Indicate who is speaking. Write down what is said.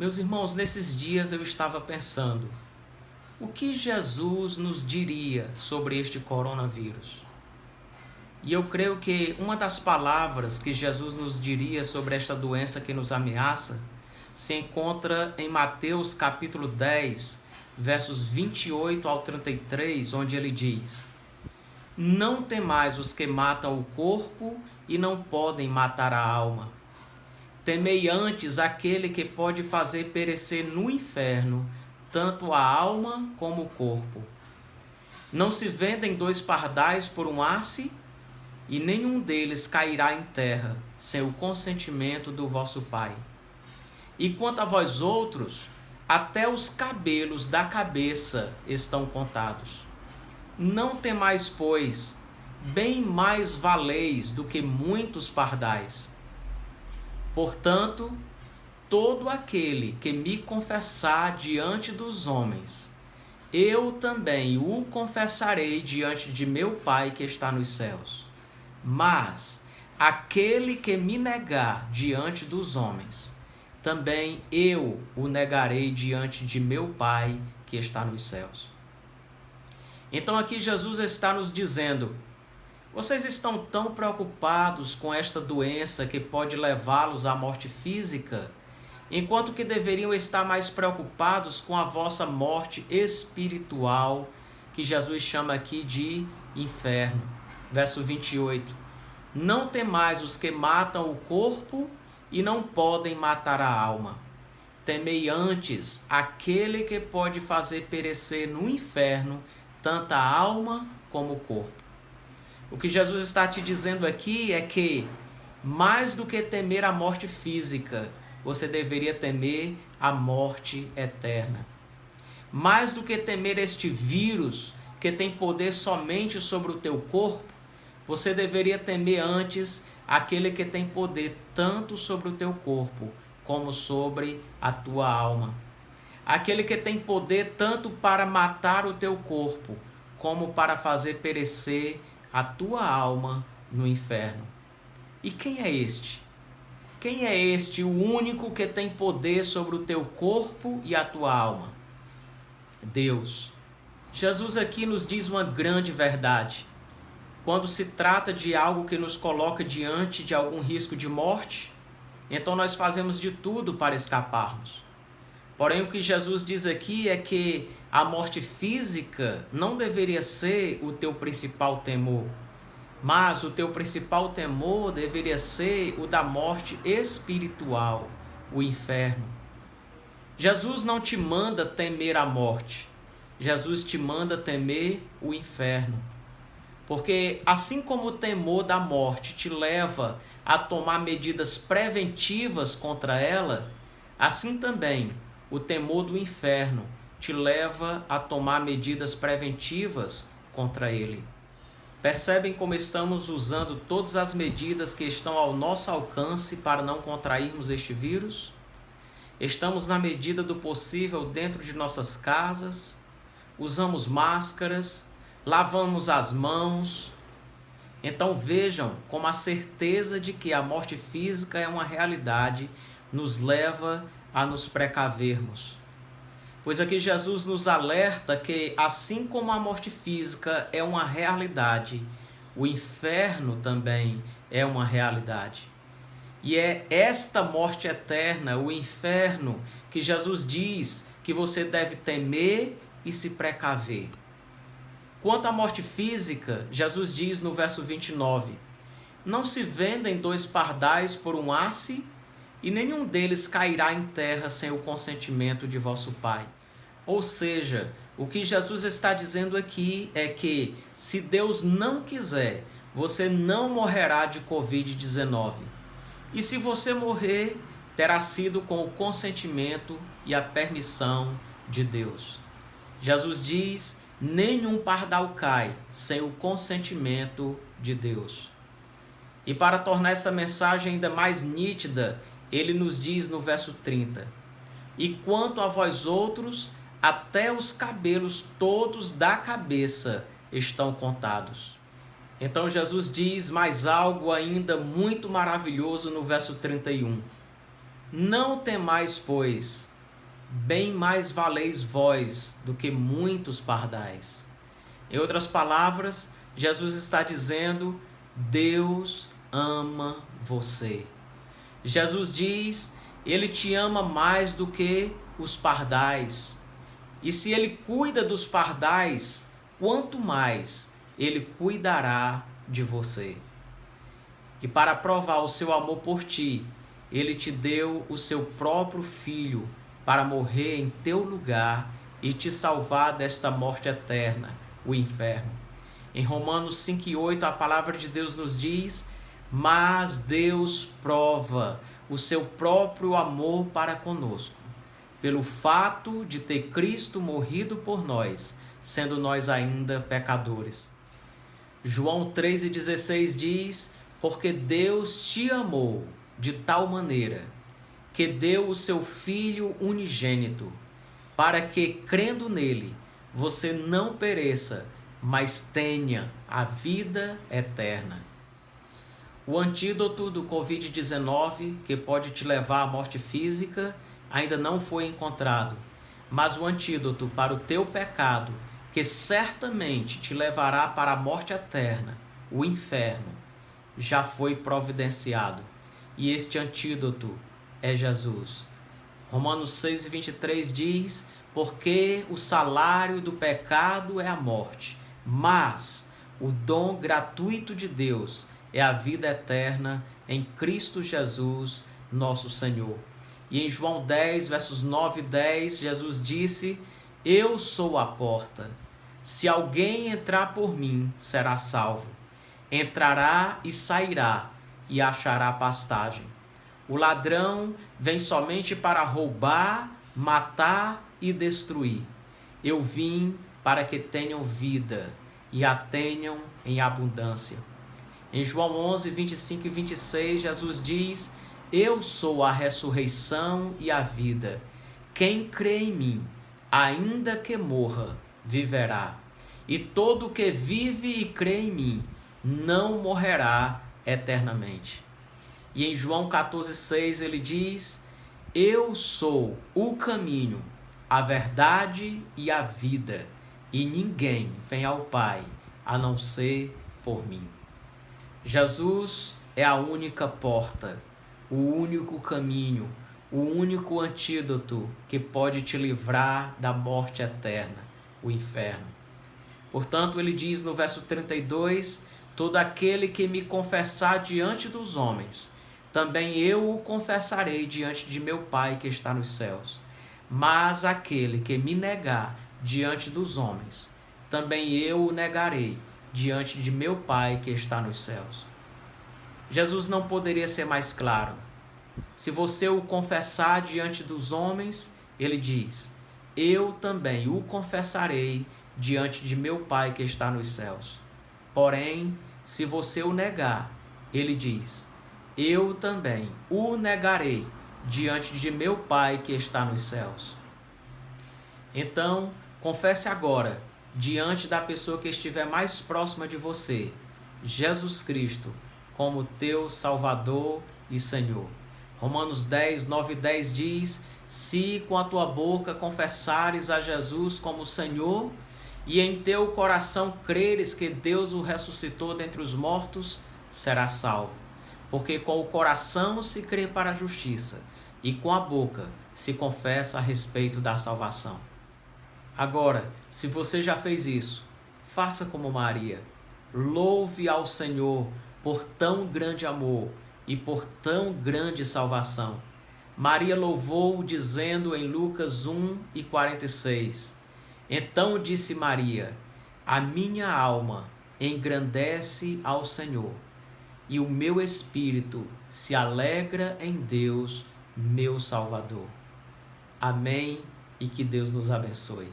Speaker 1: Meus irmãos, nesses dias eu estava pensando, o que Jesus nos diria sobre este coronavírus? E eu creio que uma das palavras que Jesus nos diria sobre esta doença que nos ameaça se encontra em Mateus capítulo 10, versos 28 ao 33, onde ele diz: Não temais os que matam o corpo e não podem matar a alma. Temei antes aquele que pode fazer perecer no inferno tanto a alma como o corpo. Não se vendem 2 pardais por um asse, e nenhum deles cairá em terra sem o consentimento do vosso Pai. E quanto a vós outros, até os cabelos da cabeça estão contados. Não temais, pois, bem mais valeis do que muitos pardais. Portanto, todo aquele que me confessar diante dos homens, eu também o confessarei diante de meu Pai que está nos céus. Mas aquele que me negar diante dos homens, também eu o negarei diante de meu Pai que está nos céus. Então aqui Jesus está nos dizendo: vocês estão tão preocupados com esta doença que pode levá-los à morte física, enquanto que deveriam estar mais preocupados com a vossa morte espiritual, que Jesus chama aqui de inferno. Verso 28. Não temais os que matam o corpo e não podem matar a alma. Temei antes aquele que pode fazer perecer no inferno tanto a alma como o corpo. O que Jesus está te dizendo aqui é que, mais do que temer a morte física, você deveria temer a morte eterna. Mais do que temer este vírus que tem poder somente sobre o teu corpo, você deveria temer antes aquele que tem poder tanto sobre o teu corpo como sobre a tua alma. Aquele que tem poder tanto para matar o teu corpo como para fazer perecer a tua alma no inferno. E quem é este? Quem é este, o único que tem poder sobre o teu corpo e a tua alma? Deus. Jesus aqui nos diz uma grande verdade. Quando se trata de algo que nos coloca diante de algum risco de morte, então nós fazemos de tudo para escaparmos. Porém, o que Jesus diz aqui é que a morte física não deveria ser o teu principal temor, mas o teu principal temor deveria ser o da morte espiritual, o inferno. Jesus não te manda temer a morte, Jesus te manda temer o inferno. Porque assim como o temor da morte te leva a tomar medidas preventivas contra ela, assim também o temor do inferno te leva a tomar medidas preventivas contra ele. Percebem como estamos usando todas as medidas que estão ao nosso alcance para não contrairmos este vírus? Estamos na medida do possível dentro de nossas casas, usamos máscaras, lavamos as mãos. Então vejam como a certeza de que a morte física é uma realidade nos leva a nos precavermos. Pois aqui Jesus nos alerta que assim como a morte física é uma realidade, o inferno também é uma realidade. E é esta morte eterna, o inferno, que Jesus diz que você deve temer e se precaver. Quanto à morte física, Jesus diz no verso 29, não se vendem 2 pardais por um asse, e nenhum deles cairá em terra sem o consentimento de vosso Pai. Ou seja, o que Jesus está dizendo aqui é que, se Deus não quiser, você não morrerá de Covid-19. E se você morrer, terá sido com o consentimento e a permissão de Deus. Jesus diz: nenhum pardal cai sem o consentimento de Deus. E para tornar essa mensagem ainda mais nítida, ele nos diz no verso 30, e quanto a vós outros, até os cabelos todos da cabeça estão contados. Então Jesus diz mais algo ainda muito maravilhoso no verso 31. Não temais, pois, bem mais valeis vós do que muitos pardais. Em outras palavras, Jesus está dizendo: Deus ama você. Jesus diz: Ele te ama mais do que os pardais. E se Ele cuida dos pardais, quanto mais Ele cuidará de você. E para provar o seu amor por ti, Ele te deu o seu próprio Filho para morrer em teu lugar e te salvar desta morte eterna, o inferno. Em Romanos 5:8 a palavra de Deus nos diz: mas Deus prova o seu próprio amor para conosco, pelo fato de ter Cristo morrido por nós, sendo nós ainda pecadores. João 3:16 diz: porque Deus te amou de tal maneira que deu o seu Filho unigênito, para que, crendo nele, você não pereça, mas tenha a vida eterna. O antídoto do Covid-19, que pode te levar à morte física, ainda não foi encontrado, mas o antídoto para o teu pecado, que certamente te levará para a morte eterna, o inferno, já foi providenciado. E este antídoto é Jesus. Romanos 6:23 diz: porque o salário do pecado é a morte, mas o dom gratuito de Deus é a vida eterna em Cristo Jesus, nosso Senhor. E em João 10, versos 9 e 10, Jesus disse: eu sou a porta. Se alguém entrar por mim, será salvo. Entrará e sairá e achará pastagem. O ladrão vem somente para roubar, matar e destruir. Eu vim para que tenham vida e a tenham em abundância. Em João 11, 25 e 26, Jesus diz: eu sou a ressurreição e a vida. Quem crê em mim, ainda que morra, viverá. E todo o que vive e crê em mim, não morrerá eternamente. E em João 14,6 ele diz: eu sou o caminho, a verdade e a vida, e ninguém vem ao Pai a não ser por mim. Jesus é a única porta, o único caminho, o único antídoto que pode te livrar da morte eterna, o inferno. Portanto, ele diz no verso 32: todo aquele que me confessar diante dos homens, também eu o confessarei diante de meu Pai que está nos céus. Mas aquele que me negar diante dos homens, também eu o negarei diante de meu Pai que está nos céus. Jesus não poderia ser mais claro. Se você o confessar diante dos homens, ele diz: eu também o confessarei diante de meu Pai que está nos céus. Porém, se você o negar, ele diz: eu também o negarei diante de meu Pai que está nos céus. Então, confesse agora, diante da pessoa que estiver mais próxima de você, Jesus Cristo como teu Salvador e Senhor. Romanos 10, 9 e 10 diz: se com a tua boca confessares a Jesus como Senhor e em teu coração creres que Deus o ressuscitou dentre os mortos, serás salvo. Porque com o coração se crê para a justiça e com a boca se confessa a respeito da salvação. Agora, se você já fez isso, faça como Maria. Louve ao Senhor por tão grande amor e por tão grande salvação. Maria louvou dizendo em Lucas 1 e 46: então disse Maria: a minha alma engrandece ao Senhor, e o meu espírito se alegra em Deus, meu Salvador. Amém, e que Deus nos abençoe.